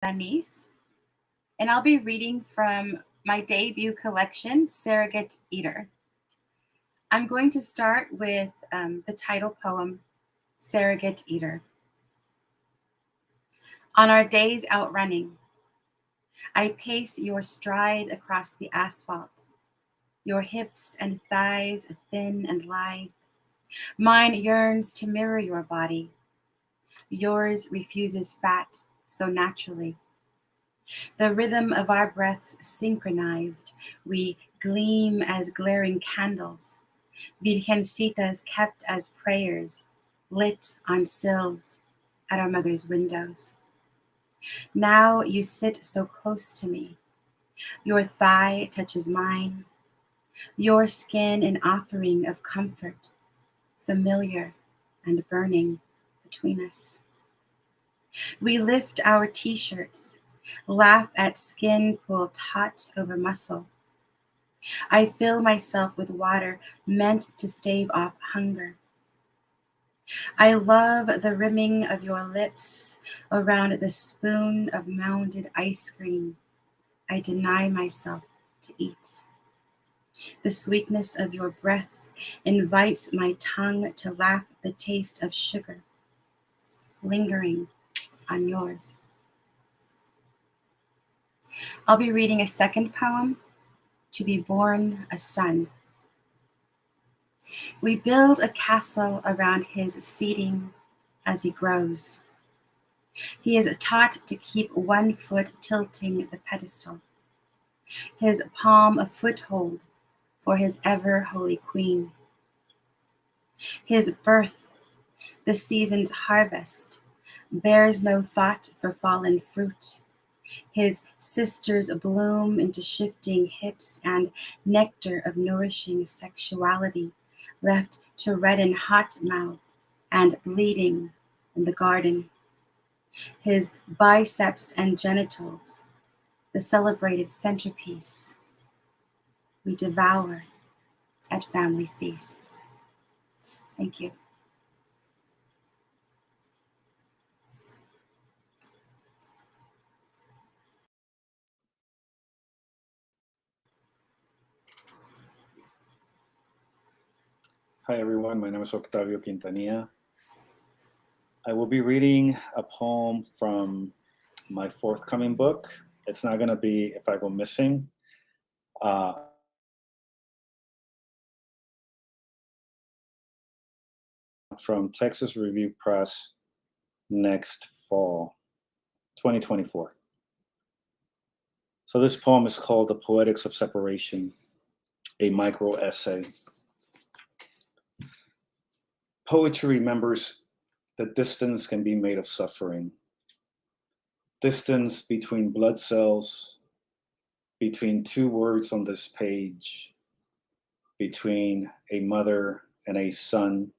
Yáñez-Alaniz, and I'll be reading from my debut collection, Surrogate Eater. I'm going to start with the title poem, Surrogate Eater. On our days out running, I pace your stride across the asphalt, your hips and thighs thin and lithe. Mine yearns to mirror your body. Yours refuses fat so naturally. The rhythm of our breaths synchronized, we gleam as glaring candles, virgencitas kept as prayers, lit on sills at our mother's windows. Now you sit so close to me. Your thigh touches mine, your skin an offering of comfort, familiar and burning between us. We lift our t-shirts, laugh at skin pull taut over muscle. I fill myself with water meant to stave off hunger. I love the rimming of your lips around the spoon of mounded ice cream I deny myself to eat. The sweetness of your breath invites my tongue to lap the taste of sugar, lingering on yours. I'll be reading a second poem, To Be Born a Son. We build a castle around his seating as he grows. He is taught to keep one foot tilting the pedestal, his palm a foothold for his ever holy queen. His birth, the season's harvest, bears no thought for fallen fruit. His sisters bloom into shifting hips and nectar of nourishing sexuality, left to redden hot mouth and bleeding in the garden. His biceps and genitals, the celebrated centerpiece, we devour at family feasts. Thank you. Hi everyone, my name is Octavio Quintanilla. I will be reading a poem from my forthcoming book. It's not gonna be If I Go Missing. From Texas Review Press next fall, 2024. So this poem is called The Poetics of Separation, a micro essay. Poetry remembers that distance can be made of suffering. Distance between blood cells, between two words on this page, between a mother and a son.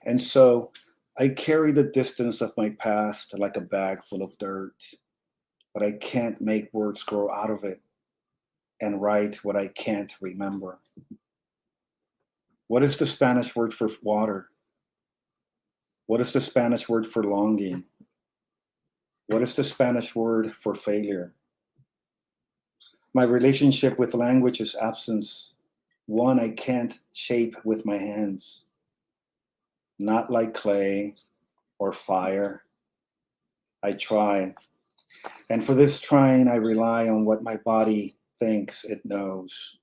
And so I carry the distance of my past like a bag full of dirt, but I can't make words grow out of it and write what I can't remember. What is the Spanish word for water? What is the Spanish word for longing? What is the Spanish word for failure? My relationship with language is absence, one I can't shape with my hands, not like clay or fire. I try, and for this trying, I rely on what my body thinks it knows.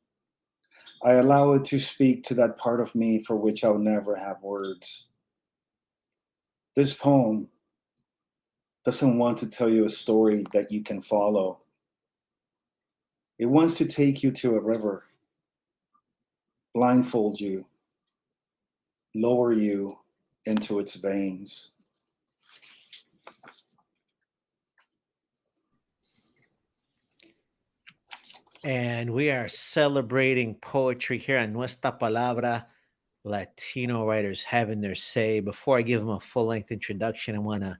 I allow it to speak to that part of me for which I'll never have words. This poem doesn't want to tell you a story that you can follow. It wants to take you to a river, blindfold you, lower you into its veins. And we are celebrating poetry here on Nuestra Palabra. Latino writers having their say. Before I give them a full-length introduction, I want to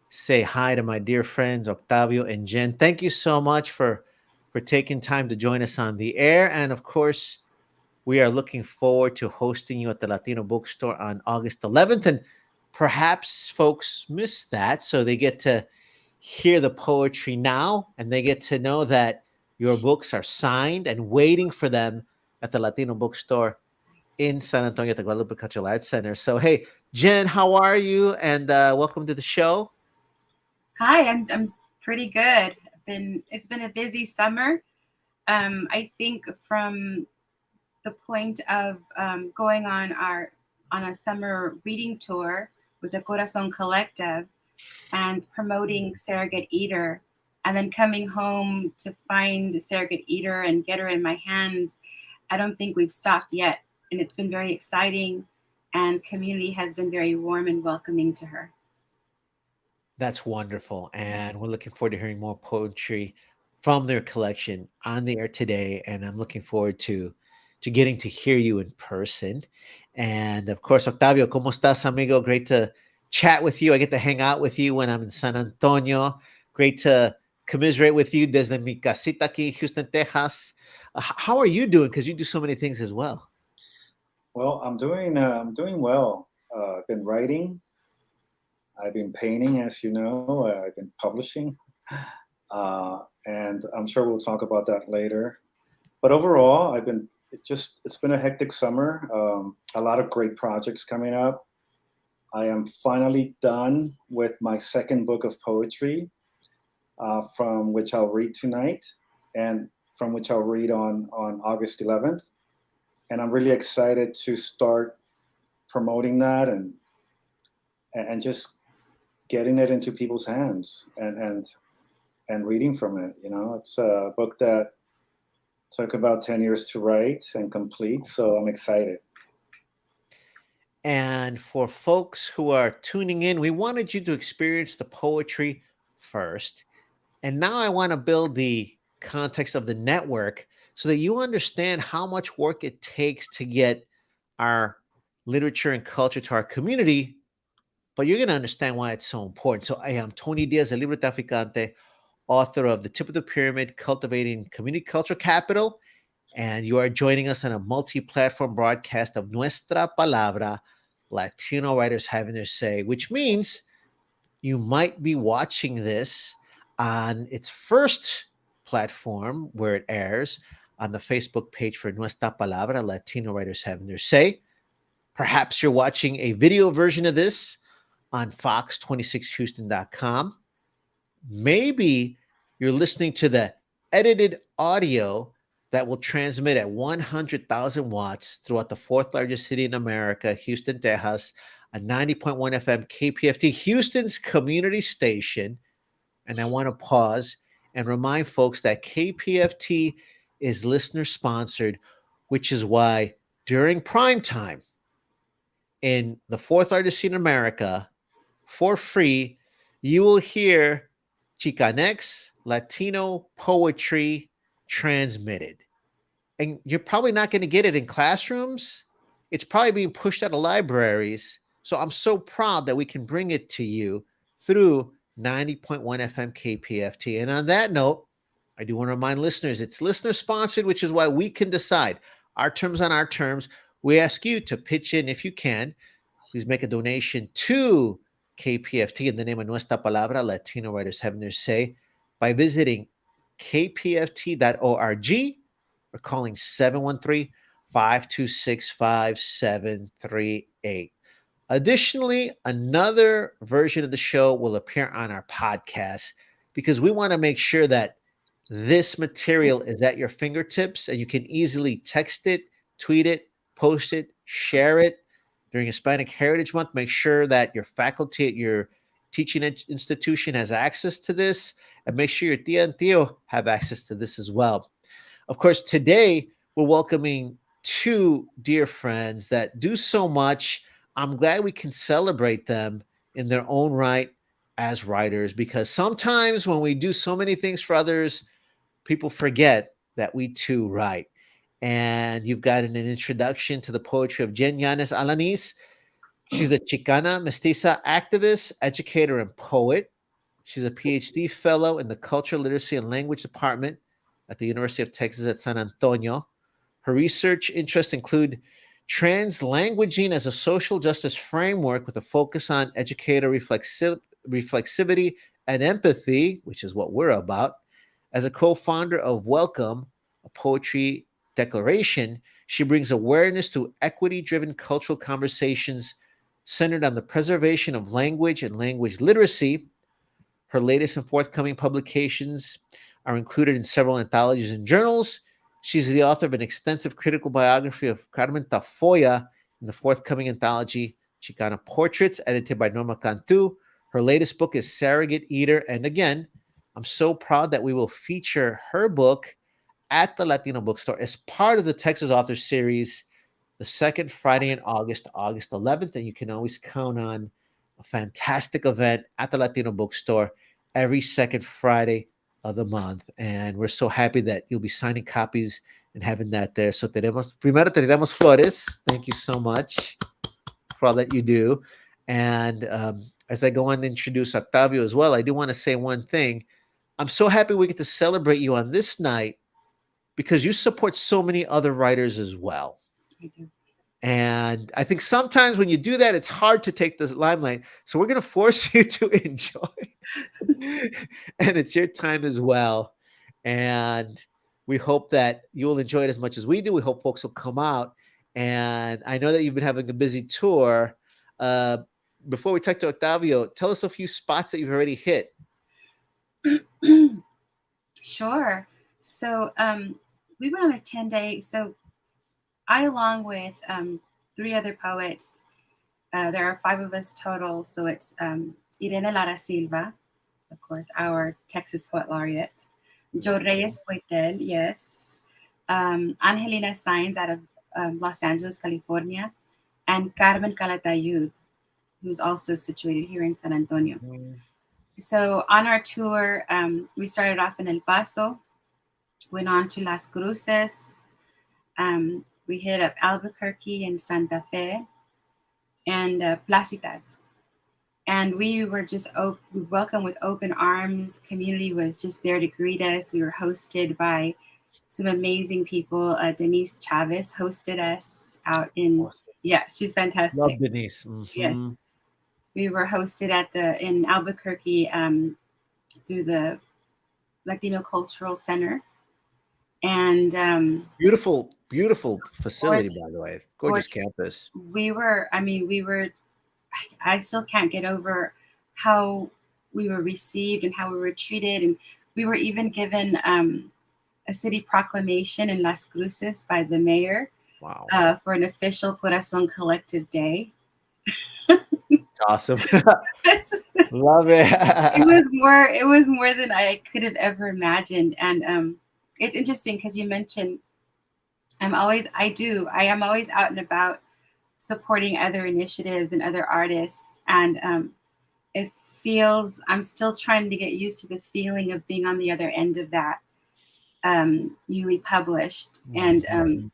say hi to my dear friends Octavio and Jen. Thank you so much for taking time to join us on the air. And of course, we are looking forward to hosting you at the Latino Bookstore on August 11th. And perhaps folks missed that, so they get to hear the poetry now, and they get to know that your books are signed and waiting for them at the Latino Bookstore in San Antonio at the Guadalupe Cultural Arts Center. So, hey, Jen, how are you? And welcome to the show. Hi, I'm pretty good. It's been a busy summer. I think from the point of going on a summer reading tour with the Corazon Collective and promoting Surrogate Eater, and then coming home to find Surrogate Eater and get her in my hands, I don't think we've stopped yet. And it's been very exciting, and community has been very warm and welcoming to her. That's wonderful. And we're looking forward to hearing more poetry from their collection on the air today. And I'm looking forward to getting to hear you in person. And of course, Octavio, ¿cómo estás, amigo? Great to chat with you. I get to hang out with you when I'm in San Antonio. Great to commiserate with you desde mi casita aquí, Houston, Texas. How are you doing? Because you do so many things as well. Well, I'm doing well. I've been writing. I've been painting, as you know. I've been publishing, and I'm sure we'll talk about that later. But overall, it's been a hectic summer. A lot of great projects coming up. I am finally done with my second book of poetry, from which I'll read tonight, and from which I'll read on August 11th. And I'm really excited to start promoting that and just getting it into people's hands and reading from it. You know, it's a book that took about 10 years to write and complete, so I'm excited. And for folks who are tuning in, we wanted you to experience the poetry first. And now I want to build the context of the network so that you understand how much work it takes to get our literature and culture to our community, but you're going to understand why it's so important. So I am Tony Diaz, a libro traficante, author of The Tip of the Pyramid, Cultivating Community Cultural Capital, and you are joining us on a multi-platform broadcast of Nuestra Palabra, Latino writers having their say, which means you might be watching this on its first platform where it airs on the Facebook page for Nuestra Palabra, Latino writers having their say. Perhaps you're watching a video version of this on fox26houston.com. Maybe you're listening to the edited audio that will transmit at 100,000 watts throughout the fourth largest city in America, Houston, Texas, a 90.1 FM KPFT, Houston's community station. And I want to pause and remind folks that KPFT is listener sponsored, which is why during prime time in the fourth largest city in America, for free, you will hear Chicanx Latino poetry transmitted. And you're probably not going to get it in classrooms. It's probably being pushed out of libraries. So I'm so proud that we can bring it to you through 90.1 FM KPFT. And on that note, I do want to remind listeners, it's listener sponsored, which is why we can decide our terms on our terms. We ask you to pitch in if you can. Please make a donation to KPFT in the name of Nuestra Palabra, Latino writers having their say, by visiting kpft.org or calling 713-526-5738. Additionally, another version of the show will appear on our podcast because we want to make sure that this material is at your fingertips and you can easily text it, tweet it, post it, share it. During Hispanic Heritage Month, make sure that your faculty at your teaching institution has access to this, and make sure your tia and tío have access to this as well. Of course, today we're welcoming two dear friends that do so much. I'm glad we can celebrate them in their own right as writers, because sometimes when we do so many things for others, people forget that we too write. And you've got an introduction to the poetry of Jen Yáñez-Alaniz. She's a Chicana Mestiza activist, educator, and poet. She's a PhD fellow in the Cultural Literacy and Language Department at the University of Texas at San Antonio. Her research interests include translanguaging as a social justice framework with a focus on educator reflexivity, and empathy, which is what we're about. As a co-founder of Welcome, a poetry declaration, she brings awareness to equity-driven cultural conversations centered on the preservation of language and language literacy. Her latest and forthcoming publications are included in several anthologies and journals. She's the author of an extensive critical biography of Carmen Tafoya in the forthcoming anthology, Chicana Portraits, edited by Norma Cantu. Her latest book is Surrogate Eater. And again, I'm so proud that we will feature her book at the Latino Bookstore as part of the Texas Author Series, the second Friday in August, August 11th. And you can always count on a fantastic event at the Latino Bookstore every second Friday of the month. And we're so happy that you'll be signing copies and having that there. So primero te damos flores. Thank you so much for all that you do. And as I go on to introduce Octavio as well, I do want to say one thing. I'm so happy we get to celebrate you on this night because you support so many other writers as well. I do. And I think sometimes when you do that, it's hard to take the limelight. So we're going to force you to enjoy. And it's your time as well. And we hope that you will enjoy it as much as we do. We hope folks will come out. And I know that you've been having a busy tour. Before we talk to Octavio, tell us a few spots that you've already hit. Sure. So we went on a 10-day. So I, along with 3 other poets, there are 5 of us total. So it's Irene Lara Silva, of course, our Texas Poet Laureate, Joe Reyes Poitel, yes, Angelina Sainz out of Los Angeles, California, and Carmen Calatayud, who's also situated here in San Antonio. So on our tour, we started off in El Paso, went on to Las Cruces, we hit up Albuquerque and Santa Fe, and Placitas. And we were just welcomed with open arms. Community was just there to greet us. We were hosted by some amazing people. Denise Chavez hosted us out in, yeah, she's fantastic. Love Denise. Yes. We were hosted in Albuquerque through the Latino Cultural Center. And beautiful facility, by the way. Gorgeous campus. I still can't get over how we were received and how we were treated. And we were even given a city proclamation in Las Cruces by the mayor. Wow. For an official Corazon Collective Day. Awesome. Love it. It was more than I could have ever imagined. And it's interesting because you mentioned I am always out and about supporting other initiatives and other artists. And it feels, I'm still trying to get used to the feeling of being on the other end of that, newly published. And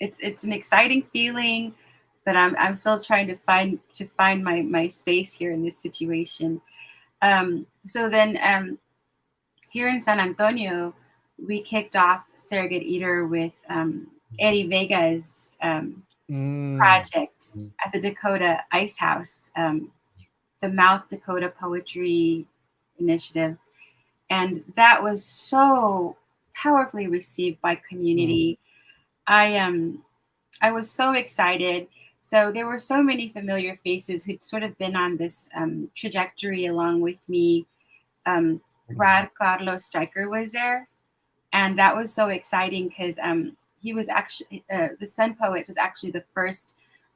it's an exciting feeling, but I'm still trying to find my space here in this situation. So then here in San Antonio, we kicked off Surrogate Eater with Eddie Vega's project at the Dakota Ice House, the Mouth Dakota Poetry Initiative. And that was so powerfully received by community. I was so excited. So there were so many familiar faces who'd sort of been on this trajectory along with me. Brad Carlos Stryker was there. And that was so exciting because he was actually, the Sun Poets was actually the first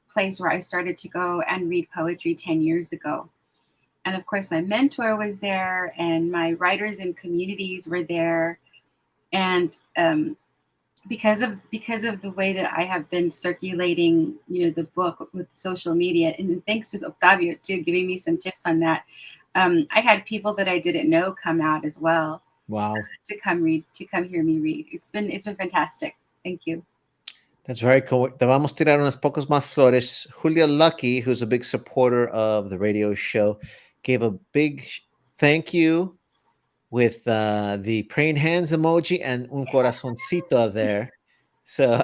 place where I started to go and read poetry 10 years ago. And of course, my mentor was there and my writers and communities were there. And because of the way that I have been circulating, the book with social media, and thanks to Octavio too, giving me some tips on that, I had people that I didn't know come out as well. Wow. To come hear me read. It's been fantastic. Thank you. That's very cool. Te vamos a tirar unas pocas más flores. Julia Lucky, who's a big supporter of the radio show, gave a big thank you with the praying hands emoji and un corazoncito there. So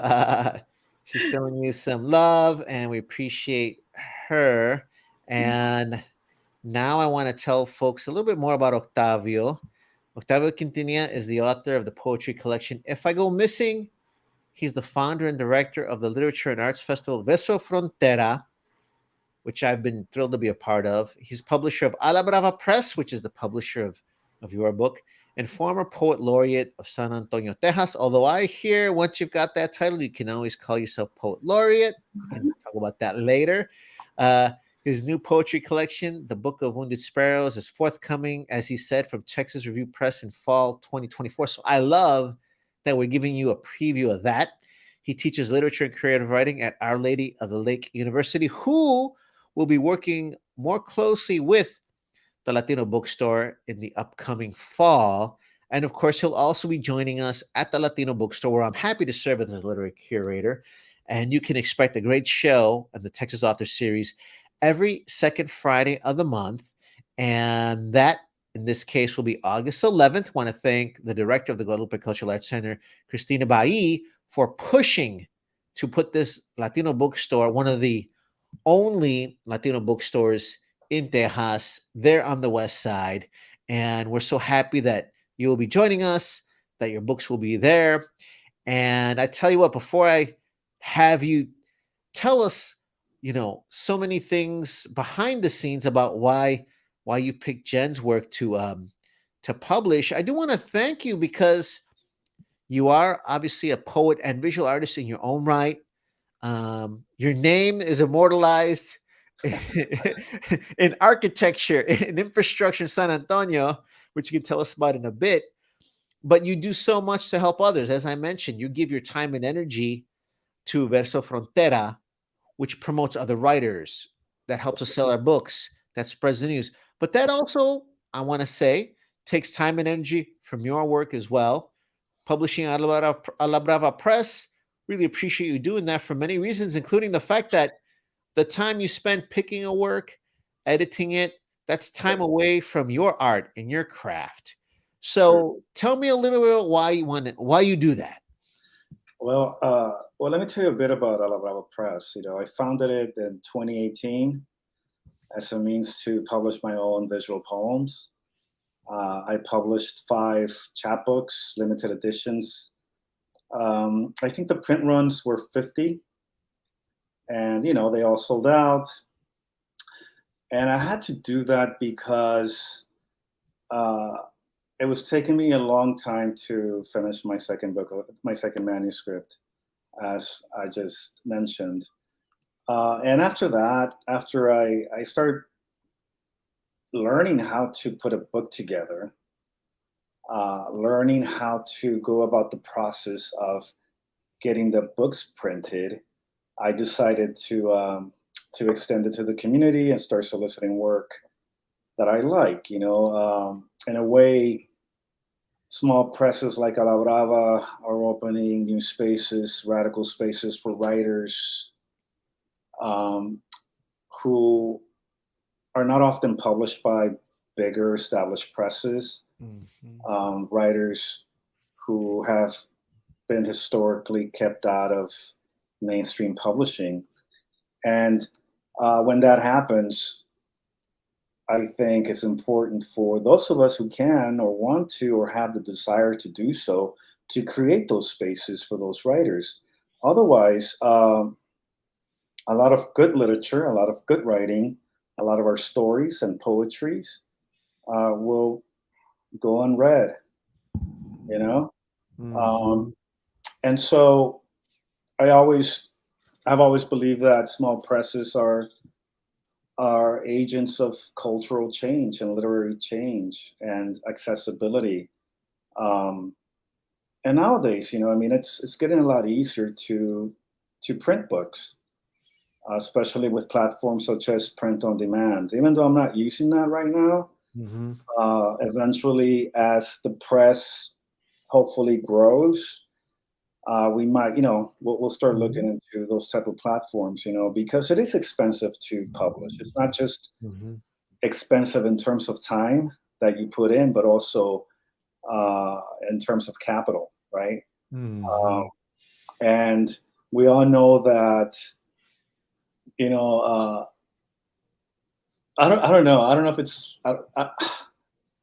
she's throwing you some love, and we appreciate her. And Now I want to tell folks a little bit more about Octavio. Octavio Quintanilla is the author of the poetry collection If I Go Missing. He's the founder and director of the Literature and Arts Festival Verso Frontera, which I've been thrilled to be a part of. He's publisher of A La Brava Press, which is the publisher of your book, and former poet laureate of San Antonio, Texas. Although I hear once you've got that title, you can always call yourself poet laureate. We can talk about that later. His new poetry collection, The Book of Wounded Sparrows, is forthcoming, as he said, from Texas Review Press in fall 2024. So I love that we're giving you a preview of that. He teaches literature and creative writing at Our Lady of the Lake University, who will be working more closely with the Latino Bookstore in the upcoming fall. And of course, he'll also be joining us at the Latino Bookstore, where I'm happy to serve as a literary curator. And you can expect a great show of the Texas Author Series every second Friday of the month. And that, in this case, will be August 11th. I want to thank the director of the Guadalupe Cultural Arts Center, Cristina Bailly, for pushing to put this Latino bookstore, one of the only Latino bookstores in Tejas, there on the west side. And we're so happy that you will be joining us, that your books will be there. And I tell you what, before I have you tell us, so many things behind the scenes about why you picked Jen's work to publish, I do want to thank you, because you are obviously a poet and visual artist in your own right. Your name is immortalized in architecture, in infrastructure in San Antonio, which you can tell us about in a bit. But you do so much to help others. As I mentioned, you give your time and energy to Verso Frontera, which promotes other writers, that helps us sell our books, that spreads the news. But that also, I want to say, takes time and energy from your work as well. Publishing A La Brava Press, really appreciate you doing that for many reasons, including the fact that the time you spend picking a work, editing it, that's time away from your art and your craft. So tell me a little bit about why you do that. Well, let me tell you a bit about A La Brava Press. I founded it in 2018 as a means to publish my own visual poems. I published 5 chapbooks, limited editions. I think the print runs were 50, and they all sold out. And I had to do that because it was taking me a long time to finish my second manuscript, as I just mentioned. And after that, after I started learning how to put a book together, learning how to go about the process of getting the books printed, I decided to extend it to the community and start soliciting work that I like. In a way, small presses like A La Brava are opening new spaces, radical spaces for writers who are not often published by bigger established presses. Mm-hmm. Writers who have been historically kept out of mainstream publishing. And when that happens, I think it's important for those of us who can or want to or have the desire to do so, to create those spaces for those writers. Otherwise, a lot of good literature, a lot of good writing, a lot of our stories and poetries will go unread, Mm-hmm. And so I've always believed that small presses are agents of cultural change and literary change and accessibility. And nowadays, it's getting a lot easier to print books, especially with platforms such as print on demand. Even though I'm not using that right now, mm-hmm. Eventually, as the press hopefully grows, we might, we'll start looking into those type of platforms, because it is expensive to publish. It's not just expensive in terms of time that you put in, but also in terms of capital, right? And we all know that, I don't know. I don't know if it's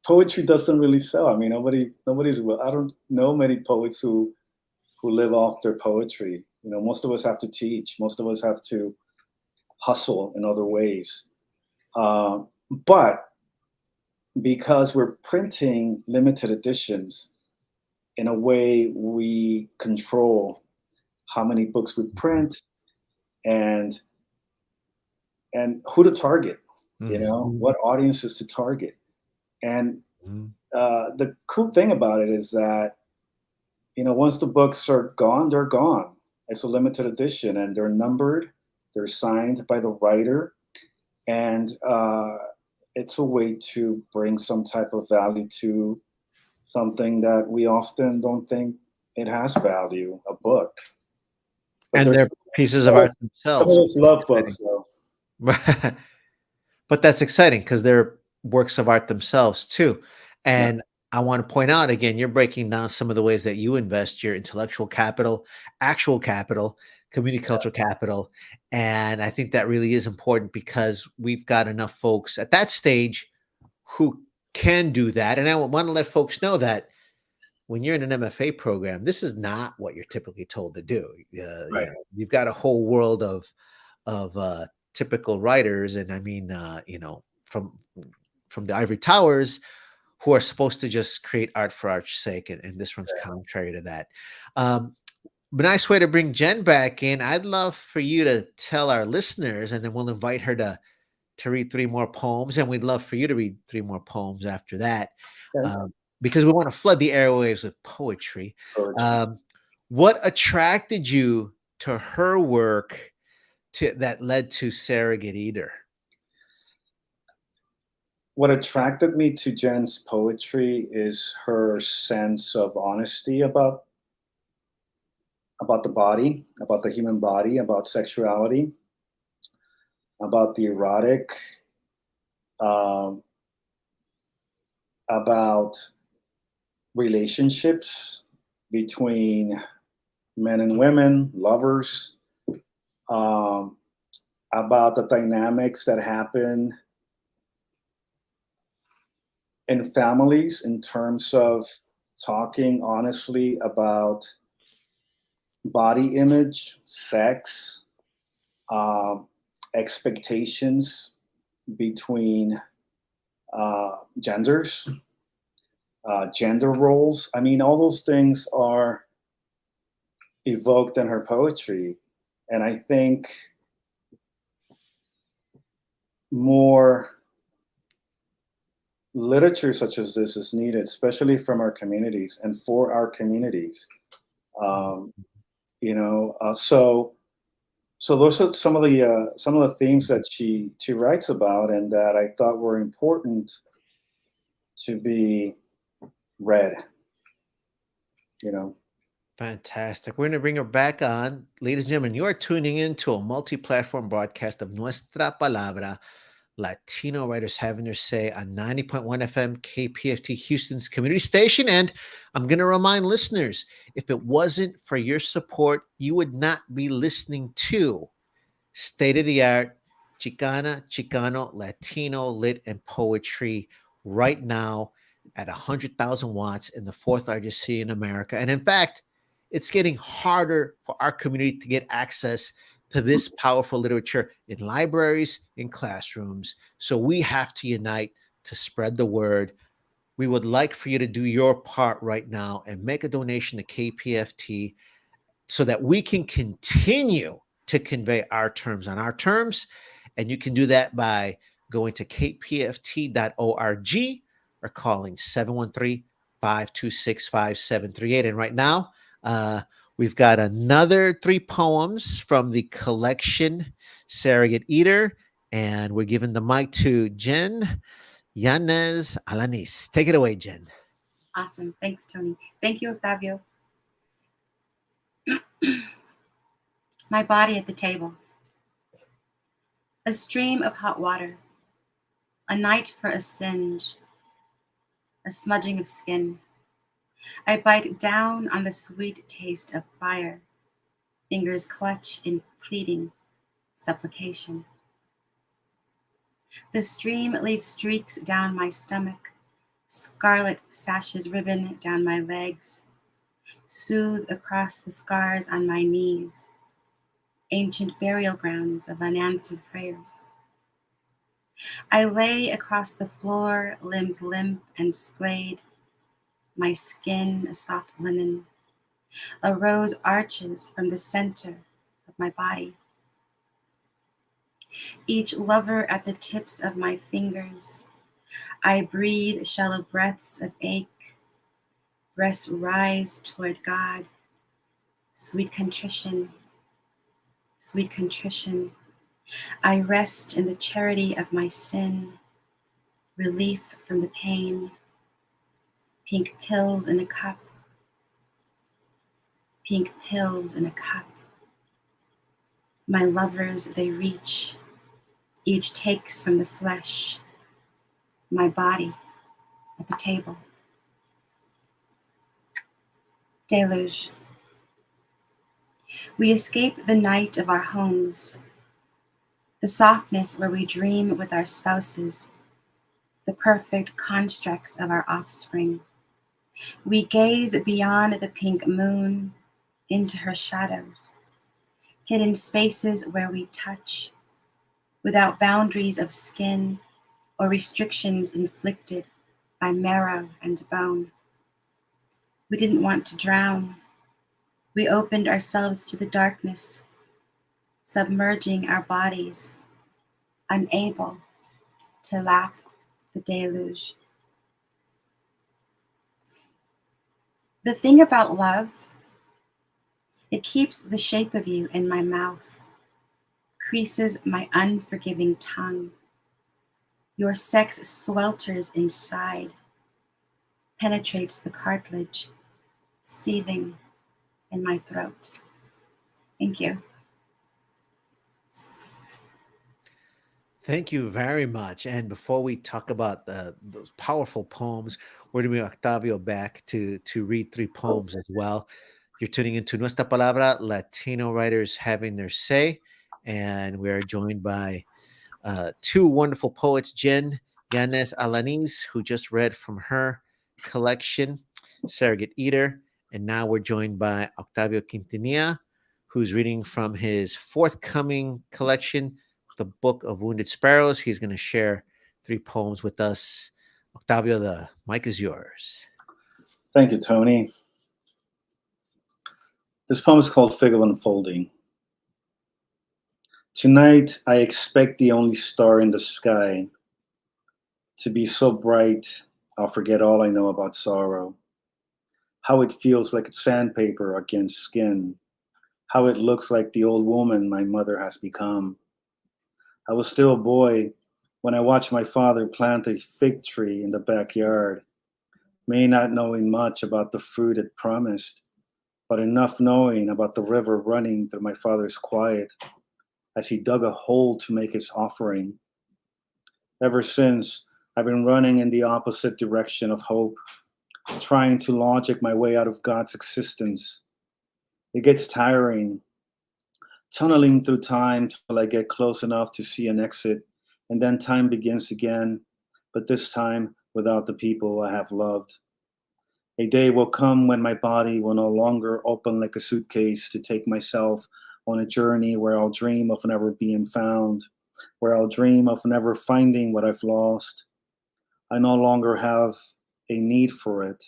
poetry doesn't really sell. I mean, nobody's. I don't know many poets who live off their poetry. You know, most of us have to teach. Most of us have to hustle in other ways. But because we're printing limited editions, in a way, we control how many books we print and who to target. You know, what audiences to target. And the cool thing about it is that, you know, once the books are gone, they're gone. It's a limited edition, and they're numbered. They're signed by the writer, and it's a way to bring some type of value to something that we often don't think it has value, a book. But And they're pieces of art some of themselves. us love books, though. But that's exciting because they're works of art themselves too. And Yeah. I want to point out again, you're breaking down some of the ways that you invest your intellectual capital, actual capital, community cultural capital. And I think that really is important because we've got enough folks at that stage who can do that. And I want to let folks know that when you're in an MFA program, this is not what you're typically told to do. Right. You've got a whole world of typical writers, and I mean, from the ivory towers, who are supposed to just create art for art's sake, and this runs contrary to that. But nice way to bring Jen back in. I'd love for you to tell our listeners, and then we'll invite her to read 3 more poems, and we'd love for you to read 3 more poems after that. Okay. Because we want to flood the airwaves with poetry. What attracted you to her work that led to Surrogate Eater? What attracted me to Jen's poetry is her sense of honesty about the body, about the human body, about sexuality, about the erotic, about relationships between men and women, lovers, about the dynamics that happen in families in terms of talking honestly about body image, sex, expectations between genders, gender roles. I mean, all those things are evoked in her poetry. And I think more literature such as this is needed, especially from our communities and for our communities. So those are some of the themes that she writes about, and that I thought were important to be read. Fantastic. We're going to bring her back on. Ladies and gentlemen, you are tuning in to a multi-platform broadcast of Nuestra Palabra, Latino writers having their say on 90.1 FM KPFT, Houston's community station. And I'm going to remind listeners, if it wasn't for your support, you would not be listening to state-of-the-art Chicana, Chicano, Latino lit and poetry right now at 100,000 watts in the 4th largest city in America. And in fact, it's getting harder for our community to get access to this powerful literature in libraries, in classrooms. So we have to unite to spread the word. We would like for you to do your part right now and make a donation to KPFT so that we can continue to convey our terms on our terms. And you can do that by going to kpft.org or calling 713-526-5738. And right now, we've got another 3 poems from the collection Surrogate Eater, and we're giving the mic to Jen Yáñez-Alaniz. Take it away, Jen. Awesome. Thanks, Tony. Thank you, Octavio. My body at the table. A stream of hot water. A night for a singe. A smudging of skin. I bite down on the sweet taste of fire. Fingers clutch in pleading supplication. The stream leaves streaks down my stomach, scarlet sashes ribbon down my legs, soothe across the scars on my knees, ancient burial grounds of unanswered prayers. I lay across the floor, limbs limp and splayed, my skin a soft linen. A rose arches from the center of my body. Each lover at the tips of my fingers. I breathe shallow breaths of ache. Breasts rise toward God. Sweet contrition, sweet contrition. I rest in the charity of my sin. Relief from the pain. Pink pills in a cup. Pink pills in a cup. My lovers, they reach. Each takes from the flesh. My body at the table. Deluge. We escape the night of our homes, the softness where we dream with our spouses, the perfect constructs of our offspring. We gaze beyond the pink moon into her shadows, hidden spaces where we touch, without boundaries of skin or restrictions inflicted by marrow and bone. We didn't want to drown. We opened ourselves to the darkness, submerging our bodies, unable to lap the deluge. The thing about love, it keeps the shape of you in my mouth, creases my unforgiving tongue. Your sex swelters inside, penetrates the cartilage, seething in my throat. Thank you. Thank you very much. And before we talk about those powerful poems, we're going to bring Octavio back to read 3 poems as well. You're tuning into Nuestra Palabra, Latino writers having their say. And we are joined by 2 wonderful poets, Jen Yáñez-Alaniz, who just read from her collection, Surrogate Eater. And now we're joined by Octavio Quintanilla, who's reading from his forthcoming collection, the Book of Wounded Sparrows. He's going to share 3 poems with us. Octavio, the mic is yours. Thank you, Tony. This poem is called Fig of Unfolding. Tonight, I expect the only star in the sky to be so bright, I'll forget all I know about sorrow. How it feels like sandpaper against skin. How it looks like the old woman my mother has become. I was still a boy when I watched my father plant a fig tree in the backyard, may not knowing much about the fruit it promised, but enough knowing about the river running through my father's quiet as he dug a hole to make his offering. Ever since, I've been running in the opposite direction of hope, trying to logic my way out of God's existence. It gets tiring, tunneling through time till I get close enough to see an exit, and then time begins again, but this time without the people I have loved. A day will come when my body will no longer open like a suitcase to take myself on a journey where I'll dream of never being found, where I'll dream of never finding what I've lost. I no longer have a need for it.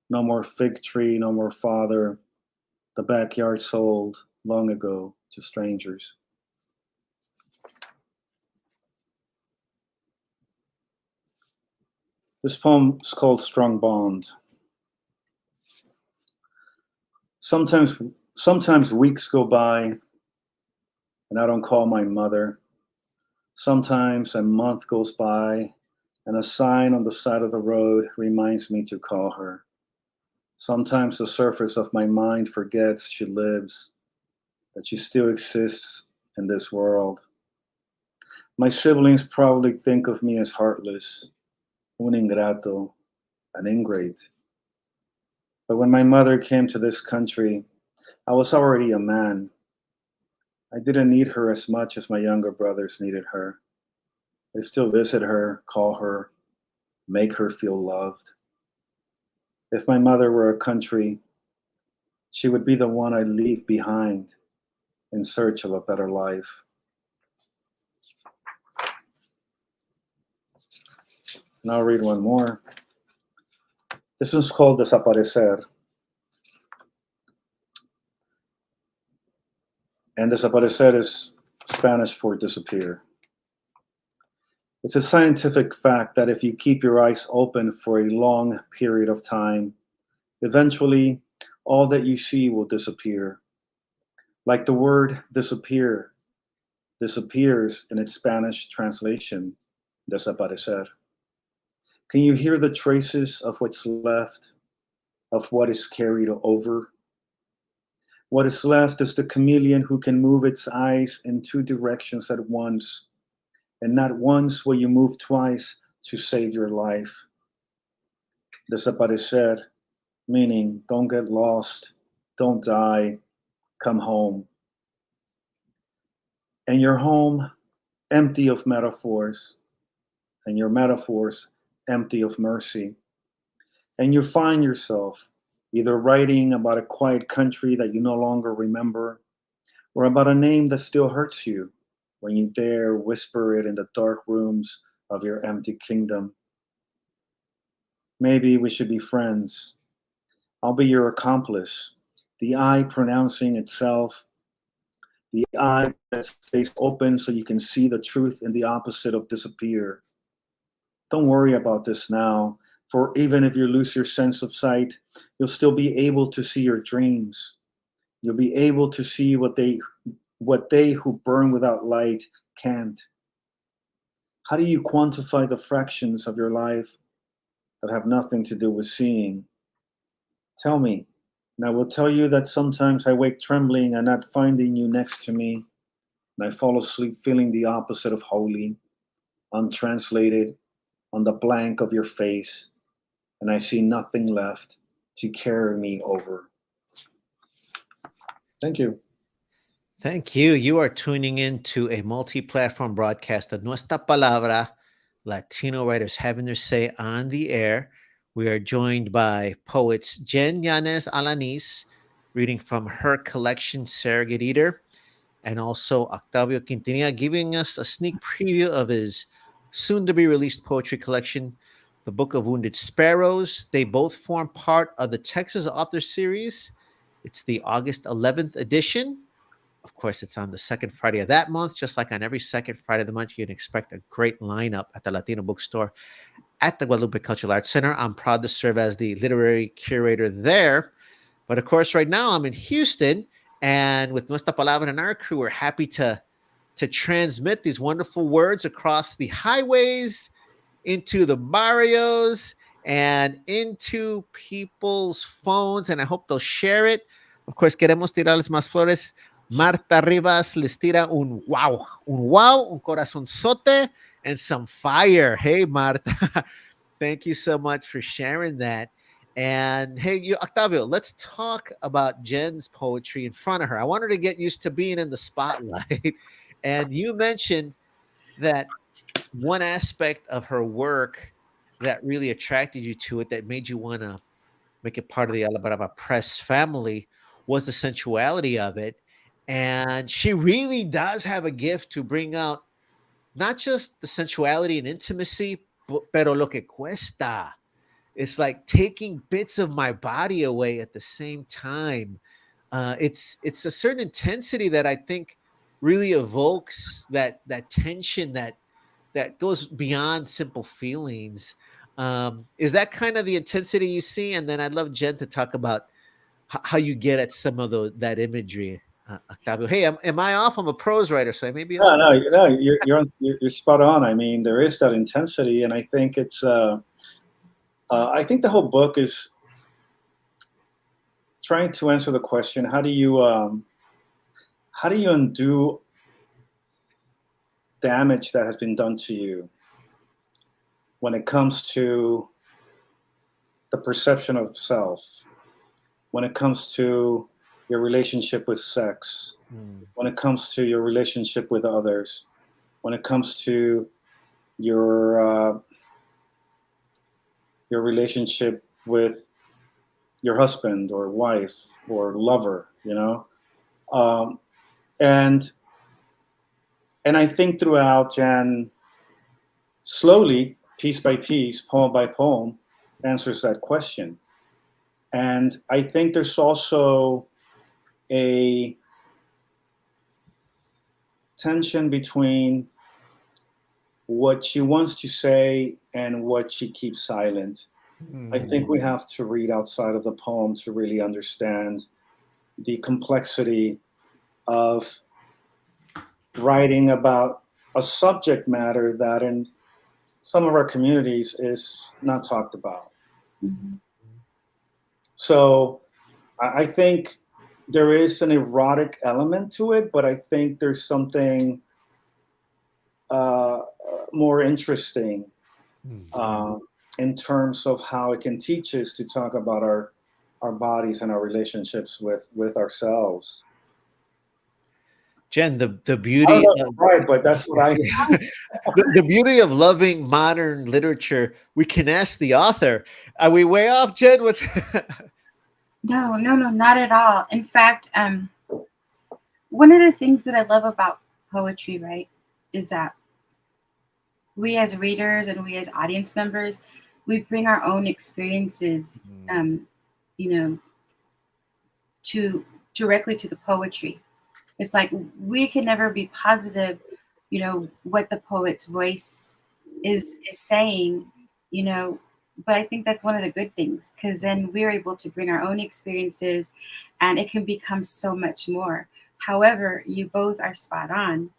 No more fig tree, no more father. The backyard sold long ago to strangers. This poem is called Strong Bond. Sometimes weeks go by and I don't call my mother. Sometimes a month goes by and a sign on the side of the road reminds me to call her. Sometimes the surface of my mind forgets she lives, that she still exists in this world. My siblings probably think of me as heartless, un ingrato, an ingrate. But when my mother came to this country, I was already a man. I didn't need her as much as my younger brothers needed her. I still visit her, call her, make her feel loved. If my mother were a country, she would be the one I leave behind in search of a better life. And I'll read one more. This one's called Desaparecer. And desaparecer is Spanish for disappear. It's a scientific fact that if you keep your eyes open for a long period of time, eventually all that you see will disappear. Like the word disappear disappears in its Spanish translation, desaparecer. Can you hear the traces of what's left, of what is carried over? What is left is the chameleon who can move its eyes in two directions at once, and not once will you move twice to save your life. Desaparecer, meaning don't get lost, don't die, come home. And your home empty of metaphors, and your metaphors empty of mercy. And you find yourself either writing about a quiet country that you no longer remember, or about a name that still hurts you when you dare whisper it in the dark rooms of your empty kingdom. Maybe we should be friends. I'll be your accomplice, the eye pronouncing itself, the eye that stays open so you can see the truth in the opposite of disappear. Don't worry about this now, for even if you lose your sense of sight, you'll still be able to see your dreams. You'll be able to see what they who burn without light can't. How do you quantify the fractions of your life that have nothing to do with seeing? Tell me, and I will tell you that sometimes I wake trembling and not finding you next to me, and I fall asleep feeling the opposite of holy, untranslated, on the blank of your face, and I see nothing left to carry me over. Thank you. Thank you. You are tuning in to a multi-platform broadcast of Nuestra Palabra, Latino writers having their say on the air. We are joined by poets Jen Yáñez-Alaniz, reading from her collection, Surrogate Eater, and also Octavio Quintanilla, giving us a sneak preview of his soon-to-be-released poetry collection, the Book of Wounded Sparrows. They both form part of the Texas Author Series. It's the August 11th edition. Of course, it's on the second Friday of that month. Just like on every second Friday of the month, you can expect a great lineup at the Latino Bookstore at the Guadalupe Cultural Arts Center. I'm proud to serve as the literary curator there. But of course, right now I'm in Houston, and with Nuestra Palabra and our crew, we're happy to transmit these wonderful words across the highways, into the barrios, and into people's phones, and I hope they'll share it. Of course, queremos tirarles más flores. Marta Rivas les tira un wow, un corazonzote, and some fire. Hey, Marta, thank you so much for sharing that. And hey, you, Octavio, let's talk about Jen's poetry in front of her. I want her to get used to being in the spotlight. And you mentioned that one aspect of her work that really attracted you to it, that made you want to make it part of the Alabaraba Press family, was the sensuality of it. And she really does have a gift to bring out not just the sensuality and intimacy, pero lo que cuesta. It's like taking bits of my body away at the same time. It's a certain intensity that I think really evokes that tension that goes beyond simple feelings. Is that kind of the intensity you see? And then I'd love Jen to talk about how you get at some of that imagery, Octavio. Hey, am I off? I'm a prose writer, so I may be off. No, you're spot on. I mean, there is that intensity, and I think it's. I think the whole book is trying to answer the question: how do you undo damage that has been done to you when it comes to the perception of self, when it comes to your relationship with sex, when it comes to your relationship with others, when it comes to your relationship with your husband or wife or lover, you know, and I think throughout, Jen slowly, piece by piece, poem by poem, answers that question. And I think there's also a tension between what she wants to say and what she keeps silent. I think we have to read outside of the poem to really understand the complexity of writing about a subject matter that in some of our communities is not talked about. Mm-hmm. So I think there is an erotic element to it, but I think there's something more interesting in terms of how it can teach us to talk about our bodies and our relationships with ourselves. Jen, the I beauty don't know of, right, but that's what I the beauty of loving modern literature, we can ask the author. Are we way off, Jen? What's No, not at all. In fact, one of the things that I love about poetry, right, is that we as readers and we as audience members, we bring our own experiences, you know, to directly to the poetry. It's like we can never be positive, you know, what the poet's voice is saying, you know, but I think that's one of the good things, because then we're able to bring our own experiences and it can become so much more. However, you both are spot on.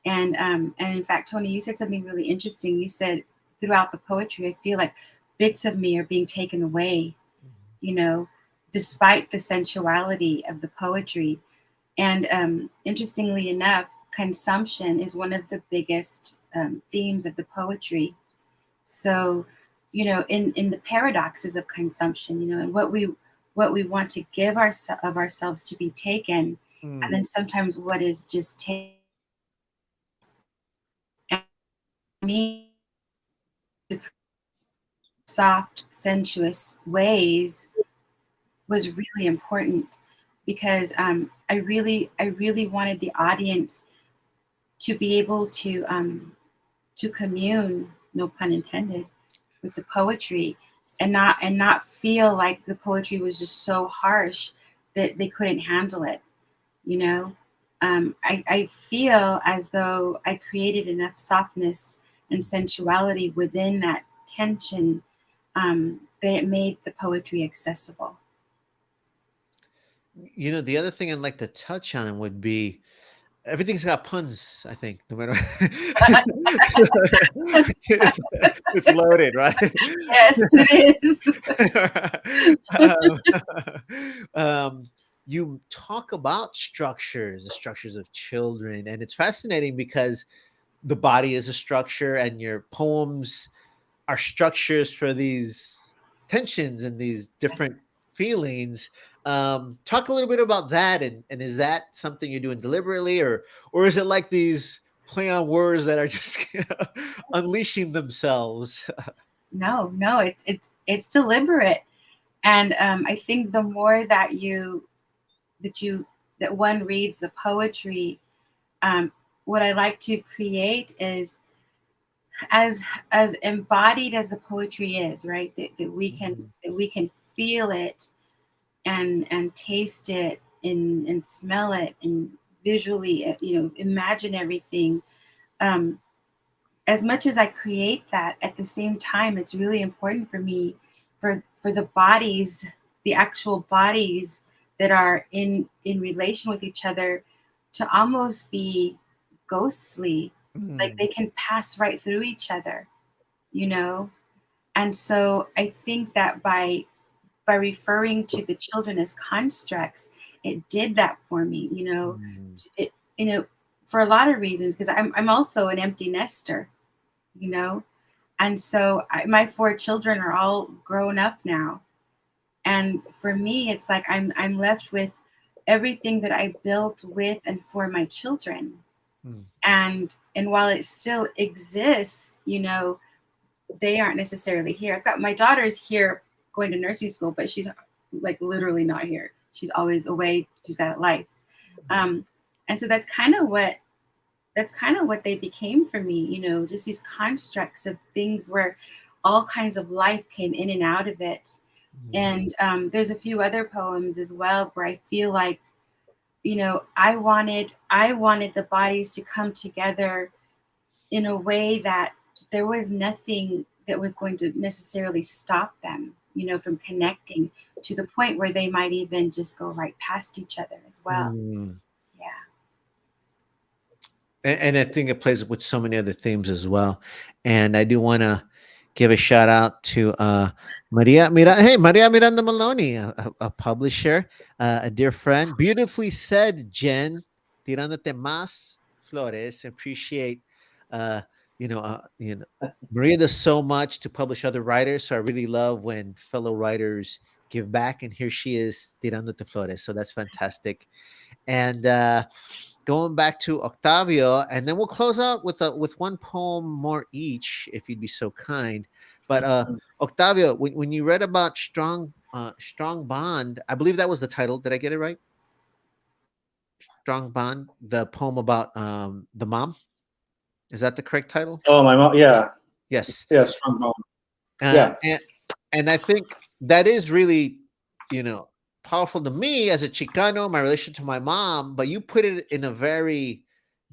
And in fact, Tony, you said something really interesting. You said throughout the poetry, I feel like bits of me are being taken away, you know, despite the sensuality of the poetry. And interestingly enough, consumption is one of the biggest themes of the poetry. So, you know, in the paradoxes of consumption, you know, and what we want to give of ourselves to be taken, and then sometimes what is just taken. And me, soft, sensuous ways was really important, because I really wanted the audience to be able to commune, no pun intended, with the poetry, and not feel like the poetry was just so harsh that they couldn't handle it. You know, I feel as though I created enough softness and sensuality within that tension, that it made the poetry accessible. You know, the other thing I'd like to touch on would be everything's got puns, I think, no matter it's loaded, right? Yes, it is. You talk about structures, the structures of children, and it's fascinating because the body is a structure, and your poems are structures for these tensions and these different feelings. Talk a little bit about that, and is that something you're doing deliberately, or is it like these play on words that are just unleashing themselves? No, it's deliberate. And I think the more that that one reads the poetry, what I like to create is as embodied as the poetry is, right? That we can feel it and taste it and smell it and visually, you know, imagine everything. Um, as much as I create that, at the same time, it's really important for me for the bodies, the actual bodies that are in relation with each other, to almost be ghostly, like they can pass right through each other, you know. And so I think that by referring to the children as constructs, it did that for me, you know. It, you know, for a lot of reasons, because I'm also an empty nester, you know. And so my four children are all grown up now, and for me it's like, I'm left with everything that I built with and for my children, And while it still exists, you know, they aren't necessarily here. I've got my daughter's here going to nursing school, but she's like literally not here. She's always away. She's got a life. And so that's kind of what they became for me, you know, just these constructs of things where all kinds of life came in and out of it. And there's a few other poems as well where I feel like, you know, I wanted the bodies to come together in a way that there was nothing that was going to necessarily stop them, you know, from connecting to the point where they might even just go right past each other as well. Yeah. And I think it plays with so many other themes as well. And I do want to give a shout out to Maria Miranda Maloney, a publisher, a dear friend. Beautifully said, Jen. Tirándote más flores. Appreciate, Maria does so much to publish other writers. So I really love when fellow writers give back. And here she is, tirándote flores. So that's fantastic. And going back to Octavio, and then we'll close out with one poem more each, if you'd be so kind. But Octavio, when you read about strong bond, I believe that was the title. Did I get it right? Strong Bond, the poem about the mom. Is that the correct title? Oh, my mom. Yeah. Yes. Yes. Strong Bond. Yeah. And I think that is really, you know, powerful to me as a Chicano, my relation to my mom, but you put it in a very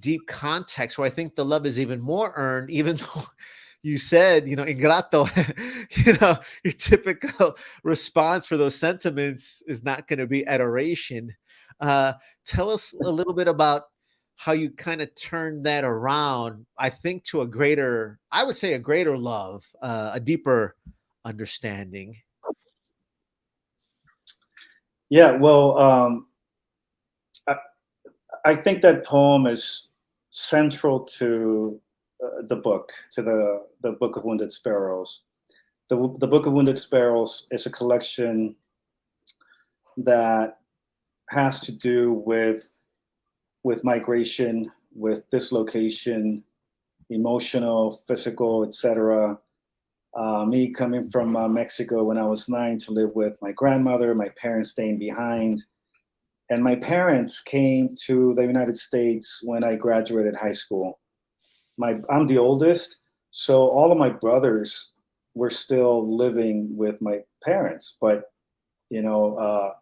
deep context where I think the love is even more earned, even though you said, you know, ingrato, you know, your typical response for those sentiments is not going to be adoration. Tell us a little bit about how you kind of turned that around, I think, to a greater love, a deeper understanding. Yeah, well, I think that poem is central to the book, to the Book of Wounded Sparrows. The Book of Wounded Sparrows is a collection that has to do with migration, with dislocation, emotional, physical, etc. Me coming from Mexico when I was 9 to live with my grandmother, my parents staying behind. And my parents came to the United States when I graduated high school. I'm the oldest, so all of my brothers were still living with my parents. But, you know,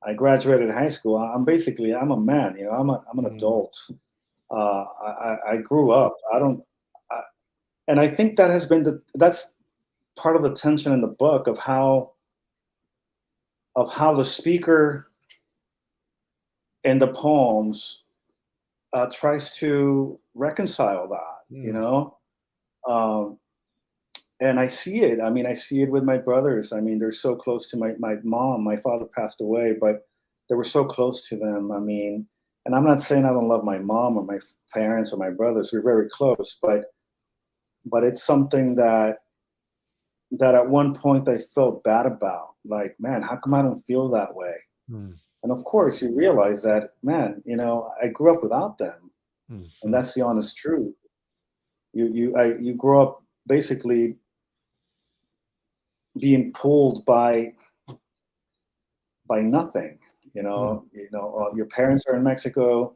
I graduated high school. I'm a man, you know, I'm an adult. I grew up. And I think that has been that's part of the tension in the book of how the speaker in the poems tries to reconcile that, you know? And I see it. I mean, I see it with my brothers. I mean, they're so close to my mom. My father passed away, but they were so close to them. I mean, and I'm not saying I don't love my mom or my parents or my brothers. We're very close, but it's something that at one point I felt bad about. Like, man, how come I don't feel that way? And of course, you realize that, man, you know, I grew up without them, and that's the honest truth. You grow up basically being pulled by nothing. You know, your parents are in Mexico.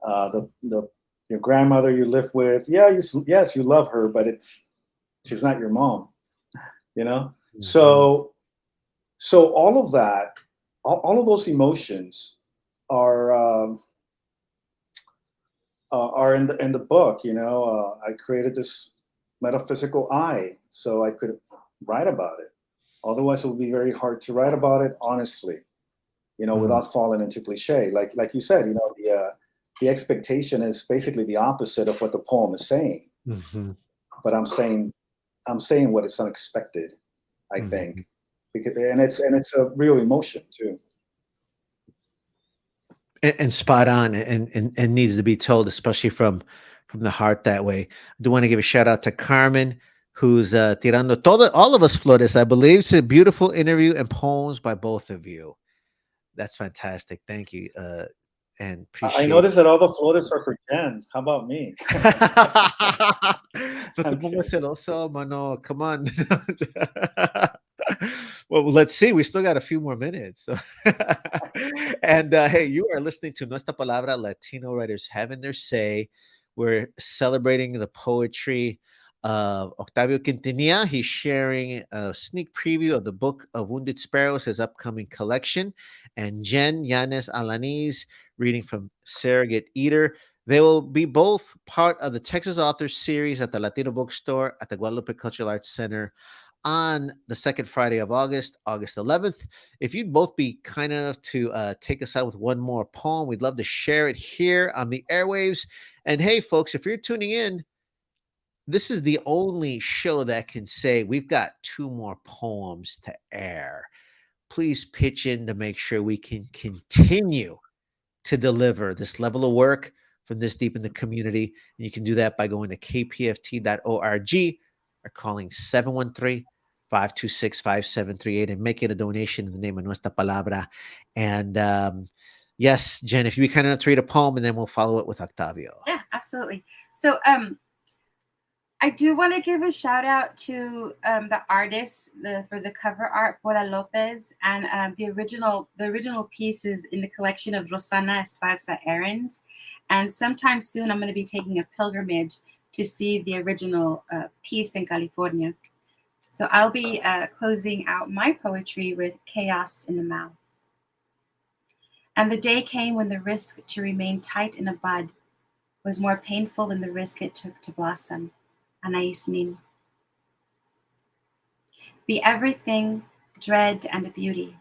Your grandmother you live with, yes, you love her, but she's not your mom. You know, so all of that, all of those emotions are in the book. You know, I created this metaphysical eye so I could write about it. Otherwise, it would be very hard to write about it honestly. You know, without falling into cliche. Like you said, you know, the expectation is basically the opposite of what the poem is saying. But I'm saying what is unexpected, I think, because it's a real emotion too. And spot on, and needs to be told, especially from the heart that way. I do want to give a shout out to Carmen, who's tirando all of us flores, I believe. It's a beautiful interview and poems by both of you. That's fantastic. Thank you. and I appreciate noticed that all the flores are for Jen. How about me? No te I'm pongas kidding. celoso, mano. Come on. Well, let's see. We still got a few more minutes. So. And hey, you are listening to Nuestra Palabra, Latino writers having their say. We're celebrating the poetry of Octavio Quintanilla. He's sharing a sneak preview of the Book of Wounded Sparrows, his upcoming collection. And Jen Yáñez-Alaniz reading from Surrogate Eater. They will be both part of the Texas Authors Series at the Latino Bookstore at the Guadalupe Cultural Arts Center on the second Friday of August, August 11th. If you'd both be kind enough to take us out with one more poem, we'd love to share it here on the airwaves. And hey, folks, if you're tuning in, this is the only show that can say we've got 2 more poems to air. Please pitch in to make sure we can continue to deliver this level of work from this deep in the community. And you can do that by going to kpft.org or calling 713-526-5738 and making a donation in the name of Nuestra Palabra. And yes, Jen, if you be kind enough to read a poem, and then we'll follow it with Octavio. Yeah, absolutely. So I do want to give a shout out to the artist for the cover art, Guadalupe, and the original piece is in the collection of Rosana Esparza Aarons. And sometime soon, I'm going to be taking a pilgrimage to see the original piece in California. So I'll be closing out my poetry with Chaos in the Mouth. And the day came when the risk to remain tight in a bud was more painful than the risk it took to blossom. Anais Nin. Be everything, dread and beauty.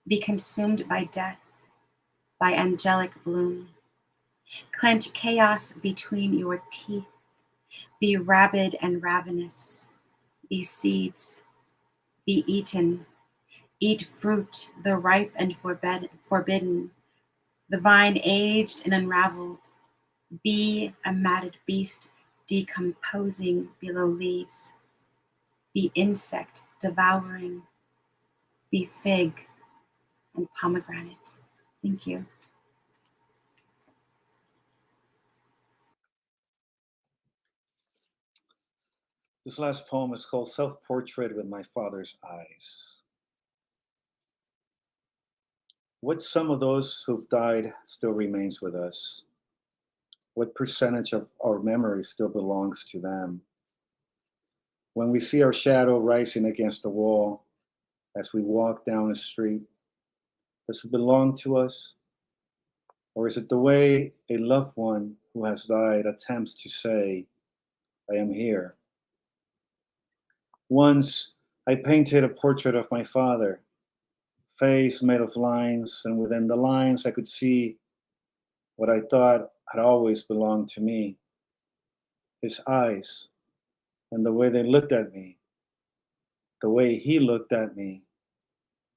Be consumed by death, by angelic bloom. Clench chaos between your teeth. Be rabid and ravenous. Be seeds. Be eaten. Eat fruit, the ripe and forbidden. The vine aged and unraveled. Be a matted beast decomposing below leaves. Be insect devouring. Be fig and pomegranate. Thank you. This last poem is called Self-Portrait with My Father's Eyes. What sum of those who've died still remains with us? What percentage of our memory still belongs to them? When we see our shadow rising against the wall as we walk down the street, does it belong to us? Or is it the way a loved one who has died attempts to say, I am here? Once I painted a portrait of my father, face made of lines, and within the lines I could see what I thought had always belonged to me. His eyes, and the way they looked at me, the way he looked at me,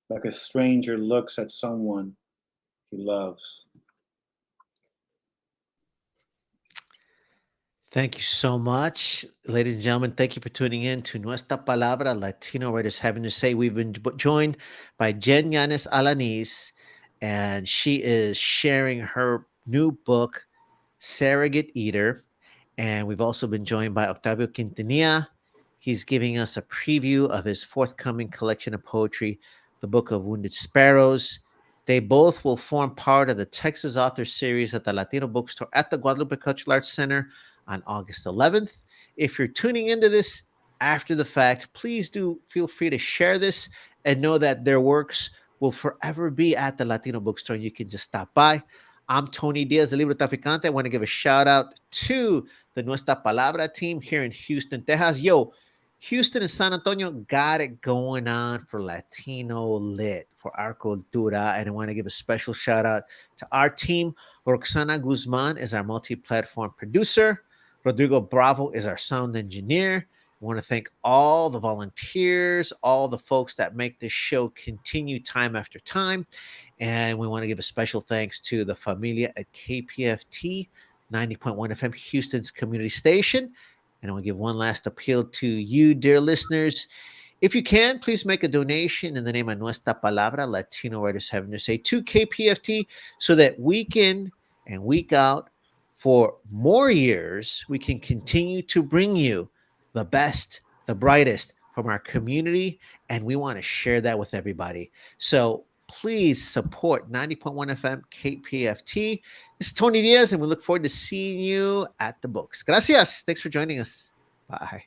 like a stranger looks at someone he loves. Thank you so much, ladies and gentlemen. Thank you for tuning in to Nuestra Palabra, Latino Writers Having to Say. We've been joined by Jen Yáñez-Alaniz, and she is sharing her new book, Surrogate Eater. And we've also been joined by Octavio Quintanilla. He's giving us a preview of his forthcoming collection of poetry, the Book of Wounded Sparrows. They both will form part of the Texas Author Series at the Latino Bookstore at the Guadalupe Cultural Arts Center on August 11th. If you're tuning into this after the fact, please do feel free to share this and know that their works will forever be at the Latino Bookstore. You can just stop by. I'm Tony Diaz, the Libro Traficante. I want to give a shout out to the Nuestra Palabra team here in Houston, Texas. Yo, Houston and San Antonio got it going on for Latino lit, for our cultura. And I want to give a special shout out to our team. Roxana Guzman is our multi-platform producer. Rodrigo Bravo is our sound engineer. I want to thank all the volunteers, all the folks that make this show continue time after time. And we want to give a special thanks to the familia at KPFT 90.1 FM, Houston's community station. And I want to give one last appeal to you, dear listeners. If you can, please make a donation in the name of Nuestra Palabra, Latino Writers Having Their Say, to KPFT so that week in and week out for more years, we can continue to bring you the best, the brightest from our community, and we want to share that with everybody. So please support 90.1 FM KPFT. This is Tony Diaz, and we look forward to seeing you at the books. Gracias. Thanks for joining us. Bye.